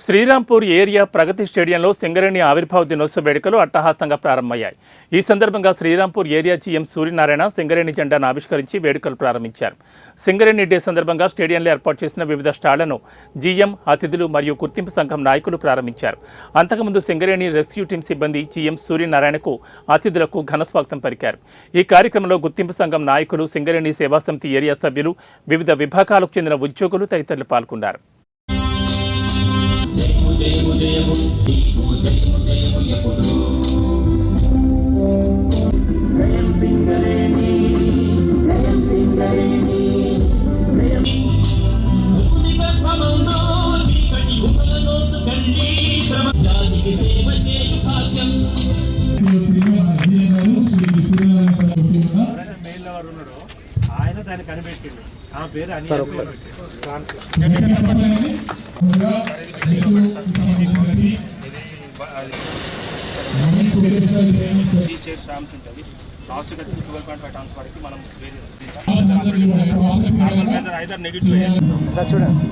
Srirampur area ప్రగతి స్టేడియంలో సింగరేణి ఆవిర్భావ దినోత్సవ వేడుకలు అట్టహాసంగా ప్రారంభమయ్యాయి. ఈ సందర్భంగా శ్రీరాంపూర్ ఏరియా జీఎం సూర్యనారాయణ సింగరేణి జెండాను ఆవిష్కరించి వేడుకలు ప్రారంభించారు. సింగరేణి డే సందర్భంగా స్టేడియంలో ఏర్పాటు చేసిన వివిధ స్టాళ్లను జీఎం, అతిథులు మరియు గుర్తింపు సంఘం నాయకులు ప్రారంభించారు. అంతకుముందు సింగరేణి రెస్క్యూ టీం సిబ్బంది జీఎం సూర్యనారాయణకు, అతిథులకు ఘనస్వాగతం పలికారు. ఈ కార్యక్రమంలో గుర్తింపు సంఘం నాయకులు, సింగరేణి సేవా సమితి ఏరియా సభ్యులు, వివిధ విభాగాలకు చెందిన ఉద్యోగులు తదితరులు పాల్గొన్నారు. జయము జయము నీకు జయము జయము ఎప్పుడు జయం సింగరేణి జయం సింగరేణి భూమిగా సమంలో చీకటి గుహలలో సుగండి శ్రమ జాతికి సేవ చేయు భాగ్యం ఆయన దాన్ని కనిపెట్టిండు. ఆ పేరు అని టామ్స్ ఉంటుంది. లాస్ట్ వచ్చి 12.5 టామ్స్ వరకు మనం వేరియస్ ఐదర్ నెగిటివ్ చూడండి.